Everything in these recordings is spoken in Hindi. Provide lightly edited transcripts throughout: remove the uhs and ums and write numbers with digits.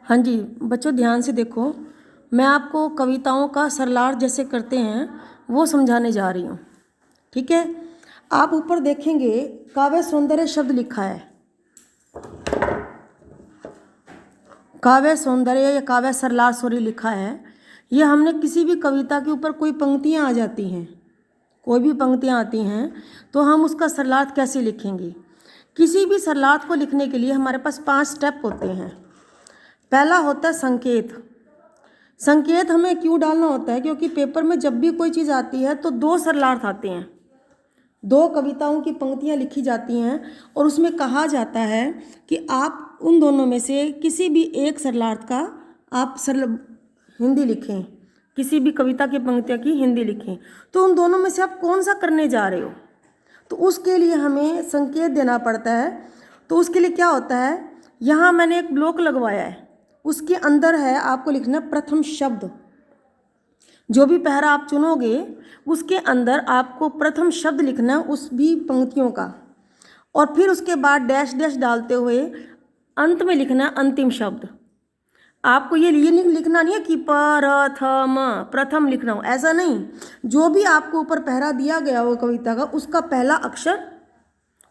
हाँ जी बच्चों, ध्यान से देखो। मैं आपको कविताओं का सरलार्थ जैसे करते हैं वो समझाने जा रही हूँ। ठीक है, आप ऊपर देखेंगे काव्य सौंदर्य शब्द लिखा है। काव्य सौंदर्य या काव्य सरलार्थ सॉरी लिखा है। ये हमने किसी भी कविता के ऊपर कोई पंक्तियाँ आ जाती हैं, कोई भी पंक्तियाँ आती हैं तो हम उसका सरलार्थ कैसे लिखेंगे। किसी भी सरलार्थ को लिखने के लिए हमारे पास 5 स्टेप होते हैं। पहला होता है संकेत। संकेत हमें क्यों डालना होता है? क्योंकि पेपर में जब भी कोई चीज़ आती है तो 2 सरलार्थ आते हैं, 2 कविताओं की पंक्तियाँ लिखी जाती हैं और उसमें कहा जाता है कि आप उन दोनों में से किसी भी एक सरलार्थ का आप सरल हिंदी लिखें, किसी भी कविता की पंक्तियों की हिंदी लिखें। तो उन दोनों में से आप कौन सा करने जा रहे हो, तो उसके लिए हमें संकेत देना पड़ता है। तो उसके लिए क्या होता है, यहाँ मैंने एक ब्लॉक लगवाया है, उसके अंदर है आपको लिखना प्रथम शब्द। जो भी पहरा आप चुनोगे उसके अंदर आपको प्रथम शब्द लिखना उस भी पंक्तियों का, और फिर उसके बाद डैश डैश डालते हुए अंत में लिखना अंतिम शब्द। आपको ये लिखना नहीं है कि प्रथम लिखना हो, ऐसा नहीं। जो भी आपको ऊपर पहरा दिया गया हो कविता का, उसका पहला अक्षर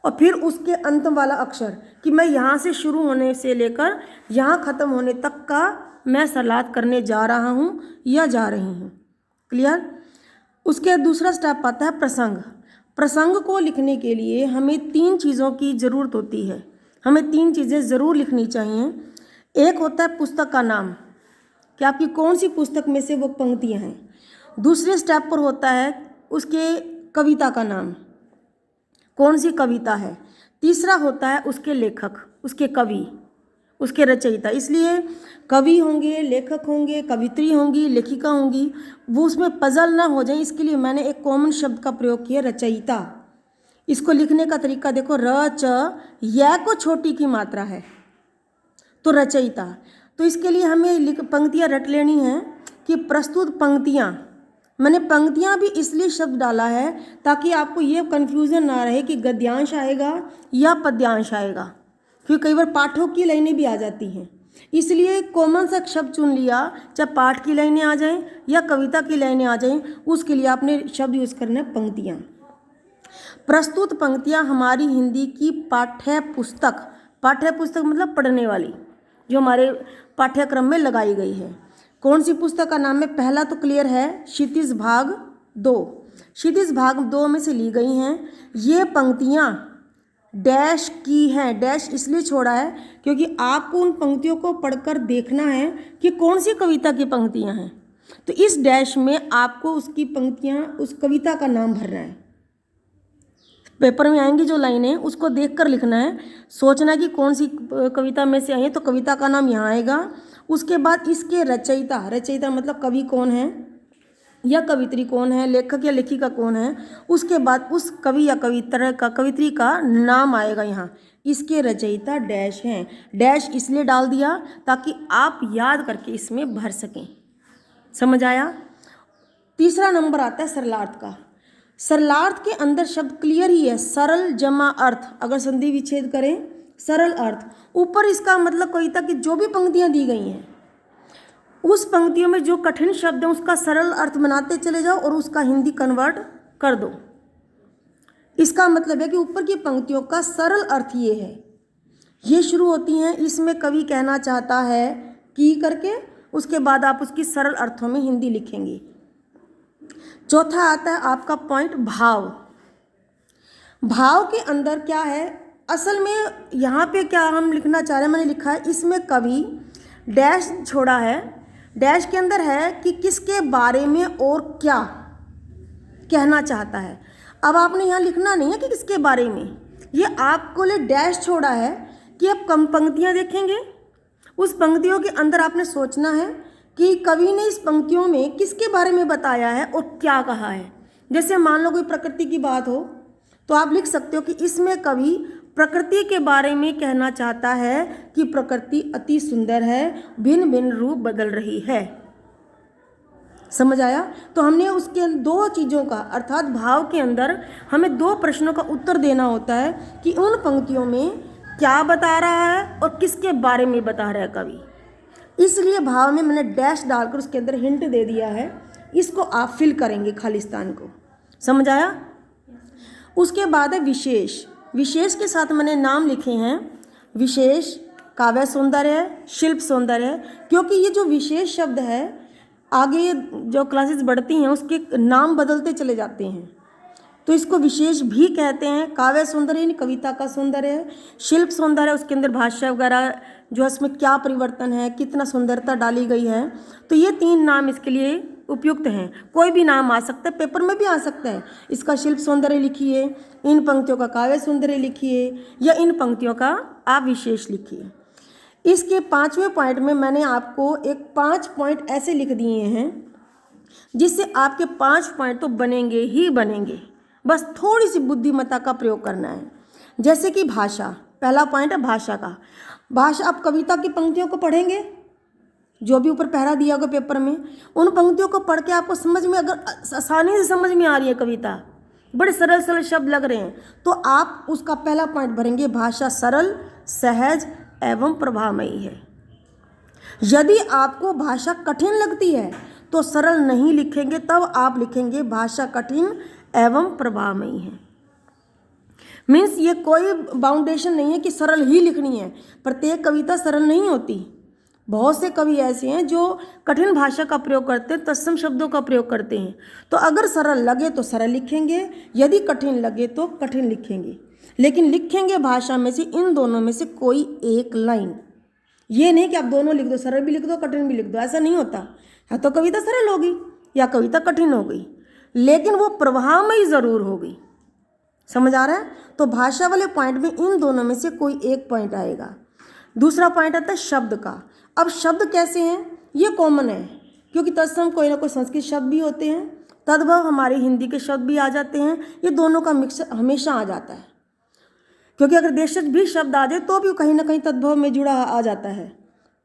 और फिर उसके अंत वाला अक्षर, कि मैं यहाँ से शुरू होने से लेकर यहाँ ख़त्म होने तक का मैं सरलार्थ करने जा रहा हूँ या जा रही हूँ। क्लियर? उसके दूसरा स्टेप आता है प्रसंग। प्रसंग को लिखने के लिए हमें 3 चीज़ों की ज़रूरत होती है, हमें 3 चीज़ें ज़रूर लिखनी चाहिए। एक होता है पुस्तक का नाम, कि आपकी कौन सी पुस्तक में से वो पंक्तियाँ हैं। दूसरे स्टेप पर होता है उसके कविता का नाम, कौन सी कविता है। तीसरा होता है उसके लेखक, उसके कवि, उसके रचयिता। इसलिए कवि होंगे, लेखक होंगे, कवित्री होंगी, लेखिका होंगी, वो उसमें पजल ना हो जाए, इसके लिए मैंने एक कॉमन शब्द का प्रयोग किया, रचयिता। इसको लिखने का तरीका देखो, र च य को छोटी की मात्रा है तो रचयिता। तो इसके लिए हमें पंक्तियाँ रट लेनी है कि प्रस्तुत पंक्तियाँ। मैंने पंक्तियाँ भी इसलिए शब्द डाला है ताकि आपको ये कन्फ्यूज़न ना रहे कि गद्यांश आएगा या पद्यांश आएगा, क्योंकि कई बार पाठों की लाइनें भी आ जाती हैं। इसलिए कॉमन सा शब्द चुन लिया, चाहे पाठ की लाइनें आ जाएं या कविता की लाइनें आ जाएं, उसके लिए आपने शब्द यूज़ करना है पंक्तियाँ। प्रस्तुत पंक्तियाँ हमारी हिंदी की पाठ्य पुस्तक, पाठ्य पुस्तक मतलब पढ़ने वाली, जो हमारे पाठ्यक्रम में लगाई गई है। कौन सी पुस्तक का नाम है? पहला तो क्लियर है, क्षितिज भाग 2। क्षितिज भाग 2 में से ली गई हैं। ये पंक्तियाँ डैश की हैं। डैश इसलिए छोड़ा है क्योंकि आपको उन पंक्तियों को पढ़कर देखना है कि कौन सी कविता की पंक्तियाँ हैं। तो इस डैश में आपको उसकी पंक्तियाँ, उस कविता का नाम भरना है। पेपर में आएंगी जो लाइनें, उसको देखकर लिखना है, सोचना कि कौन सी कविता में से आई है, तो कविता का नाम यहाँ आएगा। उसके बाद इसके रचयिता, रचयिता मतलब कवि कौन है या कवित्री कौन है, लेखक या लेखिका कौन है। उसके बाद उस कवि या कवित्री का नाम आएगा यहाँ। इसके रचयिता डैश हैं। डैश इसलिए डाल दिया ताकि आप याद करके इसमें भर सकें। समझ आया? तीसरा नंबर आता है सरलार्थ का। सरलार्थ के अंदर शब्द क्लियर ही है, सरल जमा अर्थ। अगर संधि विच्छेद करें, सरल अर्थ। ऊपर इसका मतलब कविता की जो भी पंक्तियाँ दी गई हैं, उस पंक्तियों में जो कठिन शब्द है उसका सरल अर्थ बनाते चले जाओ और उसका हिंदी कन्वर्ट कर दो। इसका मतलब है कि ऊपर की पंक्तियों का सरल अर्थ ये है, ये शुरू होती हैं, इसमें कवि कहना चाहता है कि करके, उसके बाद आप उसकी सरल अर्थों में हिंदी लिखेंगे। चौथा आता है आपका पॉइंट भाव। भाव के अंदर क्या है, असल में यहाँ पे क्या हम लिखना चाह रहे हैं, मैंने लिखा है इसमें कवि डैश छोड़ा है। डैश के अंदर है कि किसके बारे में और क्या कहना चाहता है। अब आपने यहाँ लिखना नहीं है कि किसके बारे में, ये आपको लिए डैश छोड़ा है कि अब कम पंक्तियाँ देखेंगे, उस पंक्तियों के अंदर आपने सोचना है कि कवि ने इस पंक्तियों में किसके बारे में बताया है और क्या कहा है। जैसे मान लो कोई प्रकृति की बात हो तो आप लिख सकते हो कि इसमें कवि प्रकृति के बारे में कहना चाहता है कि प्रकृति अति सुंदर है, भिन्न भिन्न रूप बदल रही है। समझ आया? तो हमने उसके 2 चीज़ों का, अर्थात भाव के अंदर हमें 2 प्रश्नों का उत्तर देना होता है कि उन पंक्तियों में क्या बता रहा है और किसके बारे में बता रहा है कवि। इसलिए भाव में मैंने डैश डालकर उसके अंदर हिंट दे दिया है, इसको आप फिल करेंगे खालिस्तान को। समझ आया? उसके बाद है विशेष। विशेष के साथ मैंने नाम लिखे हैं विशेष, काव्य सौंदर्य, शिल्प सौंदर्य, क्योंकि ये जो विशेष शब्द है आगे जो क्लासेस बढ़ती हैं उसके नाम बदलते चले जाते हैं, तो इसको विशेष भी कहते हैं। काव्य सौंदर्य यानी कविता का सौंदर्य है, शिल्प सौंदर्य उसके अंदर भाषा वगैरह जो इसमें क्या परिवर्तन है, कितना सुंदरता डाली गई है, तो ये 3 नाम इसके लिए उपयुक्त हैं। कोई भी नाम आ सकता है, पेपर में भी आ सकता है। इसका शिल्प सौंदर्य लिखिए, इन पंक्तियों का काव्य सौंदर्य लिखिए, या इन पंक्तियों का आप विशेष लिखिए। इसके 5वें पॉइंट में मैंने आपको एक 5 पॉइंट ऐसे लिख दिए हैं जिससे आपके 5 पॉइंट तो बनेंगे ही बनेंगे, बस थोड़ी सी बुद्धिमत्ता का प्रयोग करना है। जैसे कि भाषा, पहला पॉइंट है भाषा का। भाषा, आप कविता की पंक्तियों को पढ़ेंगे, जो भी ऊपर पहरा दिया होगा पेपर में, उन पंक्तियों को पढ़ के आपको समझ में, अगर आसानी से समझ में आ रही है कविता, बड़े सरल सरल शब्द लग रहे हैं, तो आप उसका पहला पॉइंट भरेंगे, भाषा सरल, सहज एवं प्रभामयी है। यदि आपको भाषा कठिन लगती है तो सरल नहीं लिखेंगे, तब आप लिखेंगे भाषा कठिन एवं प्रभामयी है। मीन्स ये कोई बाउंडेशन नहीं है कि सरल ही लिखनी है, प्रत्येक कविता सरल नहीं होती। बहुत से कवि ऐसे हैं जो कठिन भाषा का प्रयोग करते हैं, तत्सम शब्दों का प्रयोग करते हैं, तो अगर सरल लगे तो सरल लिखेंगे, यदि कठिन लगे तो कठिन लिखेंगे, लेकिन लिखेंगे भाषा में से इन दोनों में से कोई एक लाइन। ये नहीं कि आप दोनों लिख दो, सरल भी लिख दो कठिन भी लिख दो, ऐसा नहीं होता। या तो कविता सरल होगी या कविता कठिन हो गई, लेकिन वो प्रभावमयी जरूर होगी। समझ आ रहा है? तो भाषा वाले पॉइंट में इन दोनों में से कोई एक पॉइंट आएगा। दूसरा पॉइंट आता है शब्द का। अब शब्द कैसे हैं? ये कॉमन है, क्योंकि तत्सम कोई ना कोई संस्कृत शब्द भी होते हैं, तद्भव हमारे हिंदी के शब्द भी आ जाते हैं, ये दोनों का मिक्स हमेशा आ जाता है, क्योंकि अगर देशज भी शब्द आ जाए तो भी कहीं ना कहीं तद्भव में जुड़ा आ जाता है।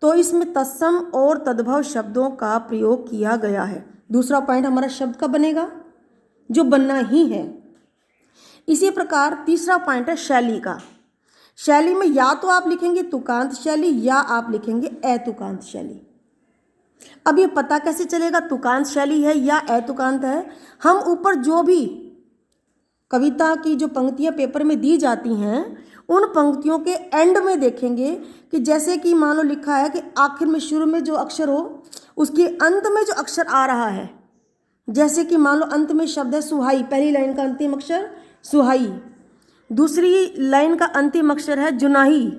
तो इसमें तत्सम और तद्भव शब्दों का प्रयोग किया गया है। दूसरा पॉइंट हमारा शब्द का बनेगा, जो बनना ही है। इसी प्रकार तीसरा पॉइंट है शैली का। शैली में या तो आप लिखेंगे तुकांत शैली या आप लिखेंगे अतुकांत शैली। अब ये पता कैसे चलेगा तुकांत शैली है या अतुकांत है? हम ऊपर जो भी कविता की जो पंक्तियां पेपर में दी जाती हैं, उन पंक्तियों के एंड में देखेंगे कि जैसे कि मान लो लिखा है कि आखिर में शुरू में जो अक्षर हो उसके अंत में जो अक्षर आ रहा है, जैसे कि मान लो अंत में शब्द है सुहाई, पहली लाइन का अंतिम अक्षर सुहाई, दूसरी लाइन का अंतिम अक्षर है जुनाही,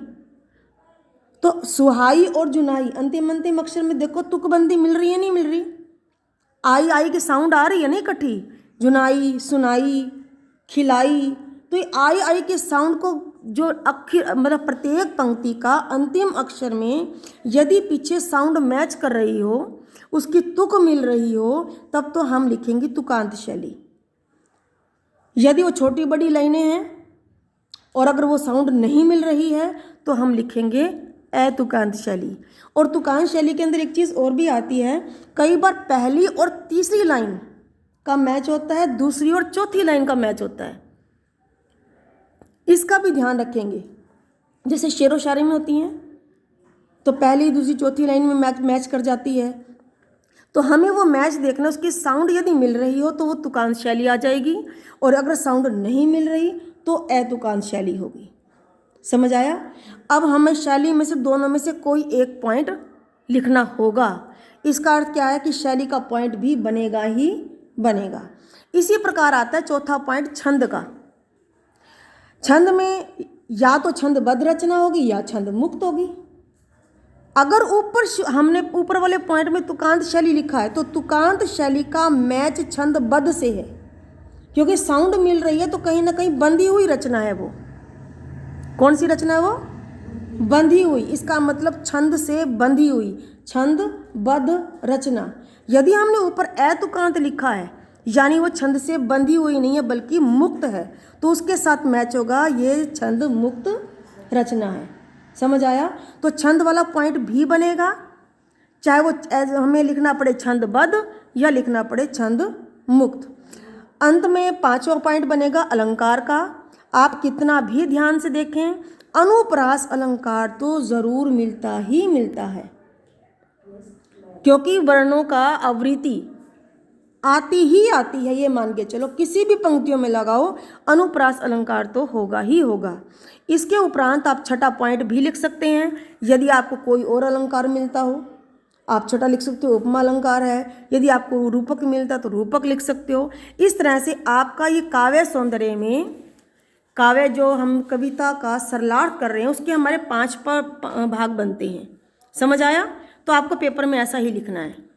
तो सुहाई और जुनाही अंतिम अक्षर में देखो तुकबंदी मिल रही है नहीं मिल रही? आई की साउंड आ रही है नहीं इकट्ठी, जुनाई, सुनाई, खिलाई, तो ये आई के साउंड को जो अक्षर मतलब प्रत्येक पंक्ति का अंतिम अक्षर में यदि पीछे साउंड मैच कर रही हो, उसकी तुक मिल रही हो, तब तो हम लिखेंगे तुकांत शैली। यदि वो छोटी बड़ी लाइनें हैं और अगर वो साउंड नहीं मिल रही है तो हम लिखेंगे अतुकांत शैली। और तुकांत शैली के अंदर एक चीज़ और भी आती है, कई बार पहली और तीसरी लाइन का मैच होता है, दूसरी और चौथी लाइन का मैच होता है, इसका भी ध्यान रखेंगे। जैसे शेरो शायरी में होती हैं तो पहली दूसरी चौथी लाइन में मैच कर जाती है, तो हमें वो मैच देखना, उसकी साउंड यदि मिल रही हो तो वो तुकांत शैली आ जाएगी, और अगर साउंड नहीं मिल रही तो अतुकांत शैली होगी। समझ आया? अब हमें शैली में से दोनों में से कोई एक पॉइंट लिखना होगा। इसका अर्थ क्या है कि शैली का पॉइंट भी बनेगा ही बनेगा। इसी प्रकार आता है चौथा पॉइंट छंद का। छंद में या तो छंदबद्ध रचना होगी या छंद मुक्त होगी। अगर हमने ऊपर वाले पॉइंट में तुकांत शैली लिखा है तो तुकांत शैली का मैच छंदबद्ध से है, क्योंकि साउंड मिल रही है तो कहीं ना कहीं बंधी हुई रचना है। वो कौन सी रचना है? वो बंधी हुई, इसका मतलब छंद से बंधी हुई, छंदबद्ध रचना। यदि हमने ऊपर अतुकांत लिखा है यानी वो छंद से बंधी हुई नहीं है बल्कि मुक्त है, तो उसके साथ मैच होगा ये छंद मुक्त रचना है। समझ आया? तो छंद वाला पॉइंट भी बनेगा, चाहे वो हमें लिखना पड़े छंदबद्ध या लिखना पड़े छंद मुक्त। अंत में पांचवा पॉइंट बनेगा अलंकार का। आप कितना भी ध्यान से देखें, अनुप्रास अलंकार तो ज़रूर मिलता ही मिलता है। क्योंकि वर्णों का आवृत्ति आती ही आती है, ये मान के चलो, किसी भी पंक्तियों में लगाओ अनुप्रास अलंकार तो होगा ही होगा। इसके उपरांत आप छठा पॉइंट भी लिख सकते हैं। यदि आपको कोई और अलंकार मिलता हो आप छठा लिख सकते हो, उपमा अलंकार है। यदि आपको रूपक मिलता तो रूपक लिख सकते हो। इस तरह से आपका ये काव्य सौंदर्य में, काव्य जो हम कविता का सरलार्थ कर रहे हैं उसके हमारे 5 भाग बनते हैं। समझ आया? तो आपको पेपर में ऐसा ही लिखना है।